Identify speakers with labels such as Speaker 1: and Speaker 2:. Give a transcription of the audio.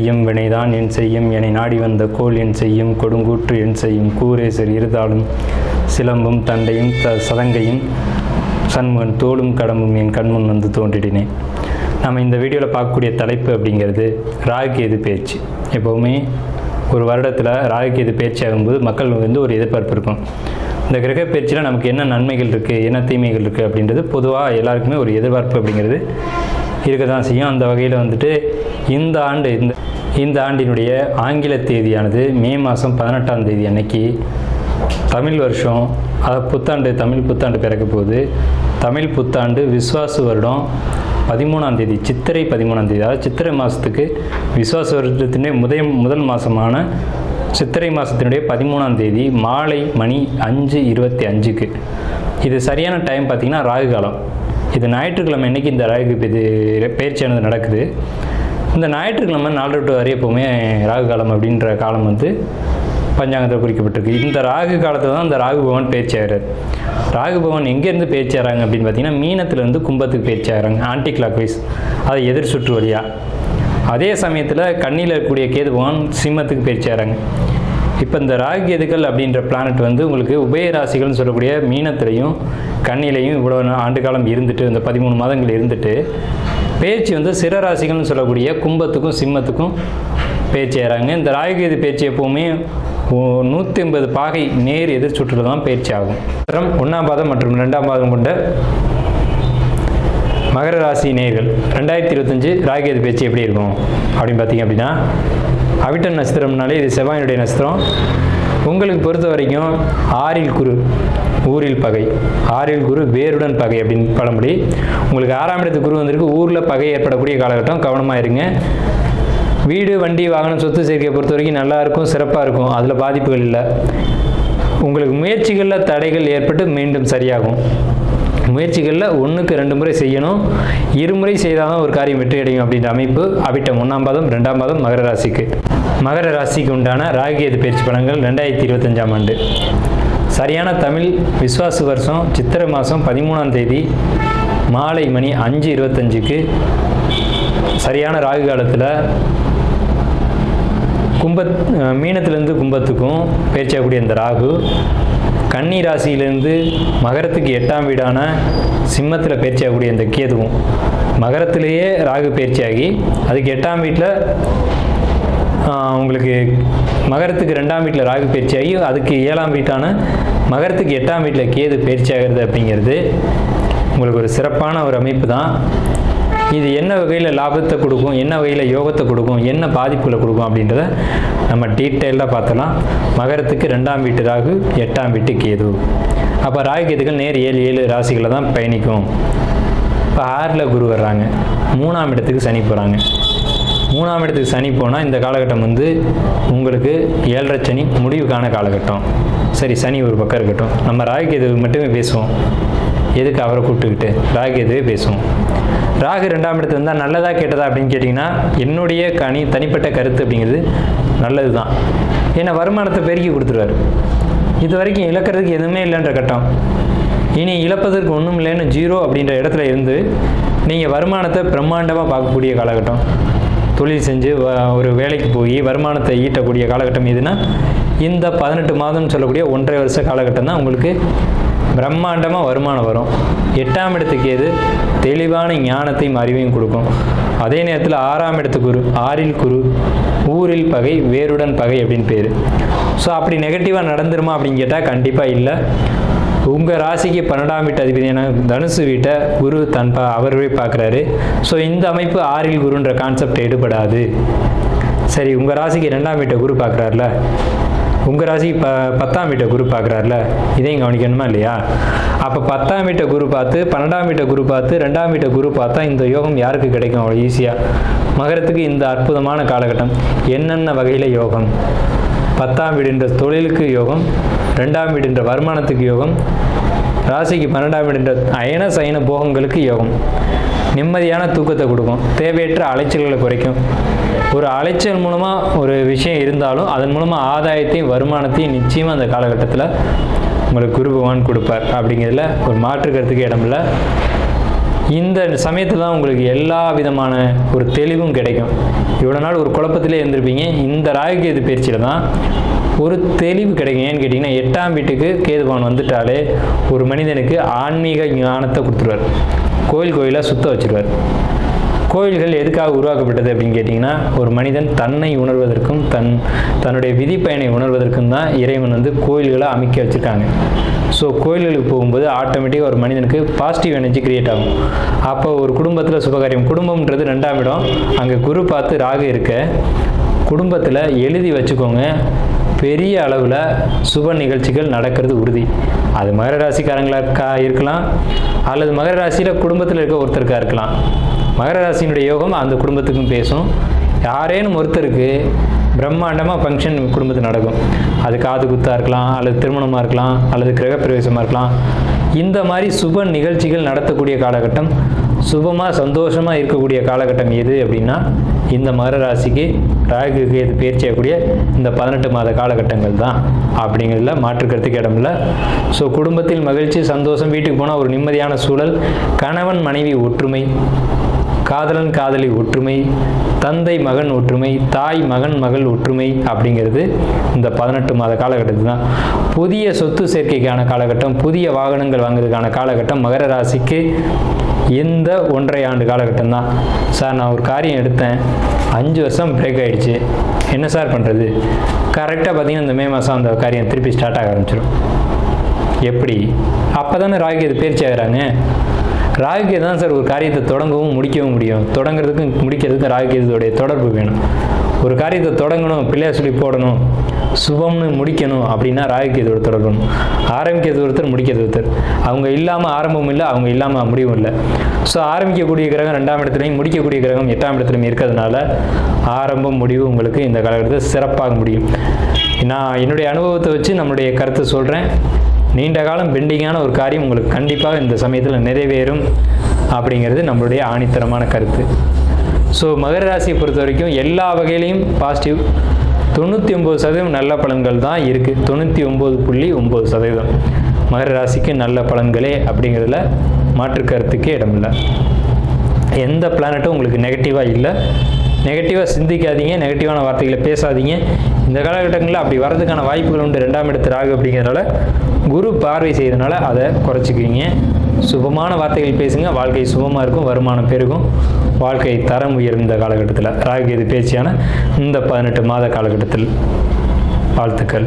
Speaker 1: செய்யும் வினைதான் என் செய்யும் என்னை நாடி வந்த கோல் என் செய்யும் கொடுங்கூற்று என் செய்யும் கூரேசர் இருதாலும் சிலம்பும் தண்டையும் சதங்கையும் சண்முகன் தோளும் கடம்பும் என் கண்முன் வந்து தோன்றிடினேன். நம்ம இந்த வீடியோவில் பார்க்கக்கூடிய தலைப்பு அப்படிங்கிறது ராகுகேது பேச்சு. எப்போவுமே ஒரு வருடத்தில் ராகுகேது பேச்சு ஆகும்போது மக்கள் வந்து ஒரு எதிர்பார்ப்பு இருக்கும். இந்த கிரக பயிற்சியில் நமக்கு என்ன நன்மைகள் இருக்குது, என்ன தீமைகள் இருக்குது அப்படின்றது பொதுவாக எல்லாருக்குமே ஒரு எதிர்பார்ப்பு அப்படிங்கிறது இருக்க தான் செய்யும். அந்த வகையில் வந்துட்டு இந்த ஆண்டினுடைய ஆங்கில தேதியானது மே மாதம் 18ஆம் தேதி அன்னைக்கு தமிழ் வருஷம், புத்தாண்டு, தமிழ் புத்தாண்டு பிறக்க போகுது. தமிழ் புத்தாண்டு விஸ்வாசு வருடம் 13ஆம் தேதி, சித்திரை 13ஆம் தேதி, அதாவது சித்திரை மாதத்துக்கு விஸ்வாச வருடத்தினுடைய முதல் மாதமான சித்திரை மாதத்தினுடைய 13ஆம் தேதி மாலை மணி 5:25க்கு. இது சரியான டைம் பார்த்திங்கன்னா ராகு காலம். இது ஞாயிற்றுக்கிழமை அன்றைக்கி இந்த ராகு பயிற்சியானது நடக்குது. இந்த ஞாயிற்றுக்கிழமை 4 to 6 எப்போவுமே ராகு காலம் அப்படின்ற காலம் வந்து பஞ்சாங்கத்தில் குறிக்கப்பட்டிருக்கு. இந்த ராகு காலத்தில் தான் இந்த ராகு பகவான் பயிற்சி ஆகிறார். ராகு பகவான் எங்கேருந்து பயிற்சி ஆகிறாங்க அப்படின்னு பார்த்தீங்கன்னா மீனத்துலேருந்து கும்பத்துக்கு பயிற்சி ஆகிறாங்க, ஆன்டி கிளாக் வைஸ், அதை எதிர் சுற்று வழியாக. அதே சமயத்தில் கண்ணியில் இருக்கக்கூடிய கேது பகவான் சிம்மத்துக்கு பயிற்சி ஆகிறாங்க. இப்போ இந்த ராகு கேதுக்கள் அப்படின்ற பிளானட் வந்து உங்களுக்கு உபயராசிகள்னு சொல்லக்கூடிய மீனத்திலையும் கண்ணிலையும் இவ்வளோ ஆண்டு காலம் இருந்துட்டு, இந்த 13 மாதங்கள் இருந்துட்டு பயிற்சி வந்து சிறராசிகள்னு சொல்லக்கூடிய கும்பத்துக்கும் சிம்மத்துக்கும் பயிற்சி ஆகிறாங்க. இந்த ராகுகேது பயிற்சி எப்போவுமே 180 பாகை நேர் எதிர் சுற்றில் தான் பயிற்சி ஆகும். 1ஆம் பாதம் மற்றும் 2ஆம் பாதம் கொண்ட மகர ராசி நேயர்கள் 2025 ராகுகேது பயிற்சி எப்படி இருக்கும் அப்படின்னு பார்த்தீங்க அப்படின்னா, அவிட்டம் நட்சத்திரம்னாலே இது செவ்வாயினுடைய நட்சத்திரம். உங்களுக்கு பொறுத்த வரைக்கும் 6ல் குரு ஊரில் பகை, 6ல் குரு வேருடன் பகை அப்படின்னு பழமொழி. உங்களுக்கு 6ஆம் இடத்து குரு வந்திருக்கு, ஊரில் பகை ஏற்படக்கூடிய காலகட்டம். கவனமாக இருங்க. வீடு, வண்டி, வாகனம், சொத்து சேர்க்கையை பொறுத்த வரைக்கும் நல்லா இருக்கும், சிறப்பாக இருக்கும், அதில் பாதிப்புகள் இல்லை. உங்களுக்கு முயற்சிகளில் தடைகள் ஏற்பட்டு மீண்டும் சரியாகும். முயற்சிகளில் 1க்கு 2 முறை செய்யணும், 2 முறை செய்தால் தான் ஒரு காரியம் வெற்றி அடையும் அப்படின்ற அமைப்பு அவிட்டம் 1ஆம் பாதம் 2ஆம் பாதம் மகர ராசிக்கு. மகர ராசிக்கு உண்டான ராகுகேது பயிற்சி பலன்கள் 2025ஆம் ஆண்டு. சரியான தமிழ் விஸ்வாசு வருஷம் சித்திரை மாதம் 13ஆம் தேதி மாலை மணி 5:25க்கு சரியான ராகு காலத்தில் மீனத்திலேருந்து கும்பத்துக்கும் பயிற்சியாகக்கூடிய இந்த ராகு கன்னி ராசியிலேருந்து மகரத்துக்கு 8ஆம் வீடான சிம்மத்தில் பயிற்சியாகக்கூடிய இந்த கேதுவும் மகரத்திலேயே ராகு பயிற்சியாகி அதுக்கு 8ஆம் வீட்டில் உங்களுக்கு மகரத்துக்கு 2ஆம் வீட்டில் ராகு பயிற்சியாகி அதுக்கு 7ஆம் வீட்டான மகரத்துக்கு 8ஆம் வீட்டில் கேது பயிற்சி ஆகிறது அப்படிங்கிறது உங்களுக்கு ஒரு சிறப்பான ஒரு அமைப்பு தான். இது என்ன வகையில் லாபத்தை கொடுக்கும், என்ன வகையில் யோகத்தை கொடுக்கும், என்ன பாதிப்புகளை கொடுக்கும் அப்படின்றத நம்ம டீட்டெயிலாக பார்த்தலாம். மகரத்துக்கு 2ஆம் வீட்டு ராகு, 8ஆம் வீட்டு கேது. அப்போ ராகு கேதுகள் நேர் 7 ராசிகளை தான் பயணிக்கும். இப்போ 6ல் குரு வர்றாங்க, 3ஆம் இடத்துக்கு சனி போகிறாங்க. 3ஆம் இடத்துக்கு சனி போனால் இந்த காலகட்டம் வந்து உங்களுக்கு 7.5 சனி முடிவுக்கான காலகட்டம். சரி, சனி ஒரு பக்கம் இருக்கட்டும், நம்ம ராகு கேது மட்டுமே பேசுவோம். எதுக்கு அவரை கூப்பிட்டுக்கிட்டு ராகுகேதுவே பேசுவோம். ராகு 2ஆம் இடத்துல இருந்தால் நல்லதா கேட்டதா அப்படின்னு கேட்டிங்கன்னா, என்னுடைய தனிப்பட்ட கருத்து அப்படிங்கிறது நல்லது தான். ஏன்னா வருமானத்தை பெருக்கி கொடுத்துருவார். இது வரைக்கும் இழக்கிறதுக்கு எதுவுமே இல்லைன்ற கட்டம், இனி இழப்பதற்கு ஒன்றும் இல்லைன்னு 0 அப்படின்ற இடத்துல இருந்து நீங்கள் வருமானத்தை பிரம்மாண்டமாக பார்க்கக்கூடிய காலகட்டம். தொழில் செஞ்சு ஒரு வேலைக்கு போய் வருமானத்தை ஈட்டக்கூடிய காலகட்டம் எதுனா இந்த 18 மாதம்னு சொல்லக்கூடிய 1.5 வருஷ காலகட்டம் தான் உங்களுக்கு பிரம்மாண்டமாக வருமானம் வரும். 8ஆம் இடத்துக்கு எது தெளிவான ஞானத்தையும் அறிவையும் கொடுக்கும். அதே நேரத்தில் 6ஆம் இடத்து குரு, 6ல் குரு ஊரில் பகை வேருடன் பகை அப்படின்னு பேர். ஸோ அப்படி நெகட்டிவாக நடந்துருமா அப்படின்னு கேட்டால் கண்டிப்பாக இல்லை. உங்கள் ராசிக்கு 12ஆம் வீட்டு அதிபதியான தனுசு வீட்டை குரு அவரே பார்க்குறாரு. ஸோ இந்த அமைப்பு 6ல் குருன்ற கான்செப்ட் எடுபடாது. சரி, உங்கள் ராசிக்கு 2ஆம் வீட்டை குரு பார்க்குறாருல, உங்கள் ராசிக்கு 10ஆம் வீட்டை குரு பார்க்குறாருல, இதையும் கவனிக்கணுமா இல்லையா? அப்போ 10ஆம் வீட்டை குரு பார்த்து, 12ஆம் வீட்டை குரு பார்த்து, 2ஆம் வீட்டை குரு பார்த்தா இந்த யோகம் யாருக்கு கிடைக்கும் அவ்வளோ ஈஸியாக? மகரத்துக்கு இந்த அற்புதமான காலகட்டம். என்னென்ன வகையில் யோகம்? 10ஆம் வீடுன்ற தொழிலுக்கு யோகம், 2ஆம் வீடுன்ற வருமானத்துக்கு யோகம், ராசிக்கு 12ஆம் வீடுன்ற அயன சயன போகங்களுக்கு யோகம். நிம்மதியான தூக்கத்தை கொடுக்கும், தேவையற்ற அலைச்சல்களை குறைக்கும். ஒரு அலைச்சல் மூலமாக ஒரு விஷயம் இருந்தாலும் அதன் மூலமாக ஆதாயத்தையும் வருமானத்தையும் நிச்சயமாக அந்த காலகட்டத்தில் உங்களுக்கு குரு பகவான் கொடுப்பார். அப்படிங்கிறதுல ஒரு மாற்று கருத்துக்கு இடமில்லை. இந்த சமயத்தில் தான் உங்களுக்கு எல்லா விதமான ஒரு தெளிவும் கிடைக்கும். இவ்வளோ நாள் ஒரு குழப்பத்திலே இருந்திருப்பீங்க. இந்த ராகு கேது பயிற்சியில் தான் ஒரு தெளிவு கிடைக்கும். ஏன்னு கேட்டிங்கன்னா 8ஆம் வீட்டுக்கு கேதுபான் வந்துட்டாலே ஒரு மனிதனுக்கு ஆன்மீக ஞானத்தை கொடுத்துருவார். கோயிலாக சுத்த வச்சுருவார். கோயில்கள் எதுக்காக உருவாக்கப்பட்டது அப்படின்னு கேட்டிங்கன்னா ஒரு மனிதன் தன்னை உணர்வதற்கும் தன்னுடைய விதிப்பயனை உணர்வதற்கும் தான் இறைவன் கோயில்களை அமைக்க வச்சுருக்காங்க. ஸோ கோயில்களுக்கு போகும்போது ஆட்டோமேட்டிக்காக ஒரு மனிதனுக்கு பாசிட்டிவ் எனர்ஜி கிரியேட் ஆகும். அப்போ ஒரு குடும்பத்தில் சுபகாரியம், குடும்பம்ன்றது 2ஆம் இடம், அங்கே குரு பார்த்து ராகு இருக்க குடும்பத்தில் எழுதி வச்சுக்கோங்க, பெரிய அளவில் சுப நிகழ்ச்சிகள் நடக்கிறது உறுதி. அது மகர ராசிக்காரங்களாக இருக்கலாம், அல்லது மகர ராசியில் குடும்பத்தில் இருக்க ஒருத்தருக்காக இருக்கலாம். மகர ராசியினுடைய யோகம் அந்த குடும்பத்துக்கும் பேசும். யாரேனும் ஒருத்தருக்கு பிரம்மாண்டமாக ஃபங்க்ஷன் குடும்பத்தில் நடக்கும். அது காது குத்தாக இருக்கலாம், அல்லது திருமணமாக இருக்கலாம், அல்லது கிரகப்பிரவேசமாக இருக்கலாம். இந்த மாதிரி சுப நிகழ்ச்சிகள் நடத்தக்கூடிய காலகட்டம், சுபமாக சந்தோஷமாக இருக்கக்கூடிய காலகட்டம் எது அப்படின்னா இந்த மகர ராசிக்கு ராகு கேது பயிற்சியாகக்கூடிய இந்த 18 மாத காலகட்டங்கள் தான் அப்படிங்கிறதுல மாற்றுக்கிறதுக்கு இடமில்லை. ஸோ குடும்பத்தில் மகிழ்ச்சி, சந்தோஷம், வீட்டுக்கு போனால் ஒரு நிம்மதியான சூழல், கணவன் மனைவி ஒற்றுமை, காதலன் காதலி ஒற்றுமை, தந்தை மகன் ஒற்றுமை, தாய் மகன் மகள் ஒற்றுமை அப்படிங்கிறது இந்த 18 மாத காலகட்டத்தில் தான். புதிய சொத்து சேர்க்கைக்கான காலகட்டம், புதிய வாகனங்கள் வாங்குறதுக்கான காலகட்டம் மகர ராசிக்கு இந்த 1.5 ஆண்டு காலகட்டம் தான். சார் நான் ஒரு காரியம் எடுத்தேன், 5 வருஷம் பிரேக் ஆகிடுச்சு, என்ன சார் பண்ணுறது? கரெக்டாக பார்த்தீங்கன்னா இந்த மே மாதம் அந்த காரியம் திருப்பி ஸ்டார்ட் ஆக ஆரம்பிச்சிடும். எப்படி? அப்போ தானே ராகு கேது பயிற்சி ஆகிறாங்க. ராகு கேது தான் சார் ஒரு காரியத்தை தொடங்கவும் முடிக்கவும் முடியும். தொடங்குறதுக்கும் முடிக்கிறதுக்கும் ராகு கேதுடைய தொடர்பு வேணும். ஒரு காரியத்தை தொடங்கணும், பிள்ளையார் சொல்லி போடணும், சுபம்னு முடிக்கணும் அப்படின்னா ராகு கேதுவோட தொடர்பு. ஆரம்பிக்கிறது ஒருத்தர், முடிக்கிறது ஒருத்தர். அவங்க இல்லாமல் ஆரம்பமும் இல்லை, அவங்க இல்லாமல் முடிவும் இல்லை. ஸோ ஆரம்பிக்கக்கூடிய கிரகம் 2ஆம் இடத்துலையும், முடிக்கக்கூடிய கிரகம் 8ஆம் இடத்துலையும் இருக்கிறதுனால ஆரம்பம் முடிவு உங்களுக்கு இந்த காலகட்டத்தில் சிறப்பாக முடியும். நான் என்னுடைய அனுபவத்தை வச்சு நம்மளுடைய கருத்தை சொல்கிறேன். நீண்ட காலம் பெண்டிங்கான ஒரு காரியம் உங்களுக்கு கண்டிப்பாக இந்த சமயத்தில் நிறைவேறும் அப்படிங்கிறது நம்மளுடைய ஆணித்தரமான கருத்து. ஸோ மகர ராசியை பொறுத்த வரைக்கும் எல்லா வகையிலையும் பாசிட்டிவ். 99% நல்ல பலன்கள் தான் இருக்குது. 99.9% மகர ராசிக்கு நல்ல பலன்களே அப்படிங்கிறதுல மாற்று கருத்துக்கே இடமில்லை. எந்த பிளானட்டும் உங்களுக்கு நெகட்டிவாக இல்லை. நெகட்டிவாக சிந்திக்காதீங்க, நெகட்டிவான வார்த்தைகளை பேசாதீங்க. இந்த காலகட்டங்களில் அப்படி வர்றதுக்கான வாய்ப்புகள் உண்டு. 2ஆம் இடத்து ராகு அப்படிங்கிறதுனால குரு பார்வை செய்கிறதுனால அதை குறைச்சிக்குவீங்க. சுபமான வார்த்தைகள் பேசுங்க, வாழ்க்கை சுபமாக இருக்கும், வருமானம் பெருகும், வாழ்க்கை தரம் உயரும். இந்த காலகட்டத்தில் ராகு கேது பேச்சியான இந்த 18 மாத காலகட்டத்தில் வாழ்த்துக்கள்.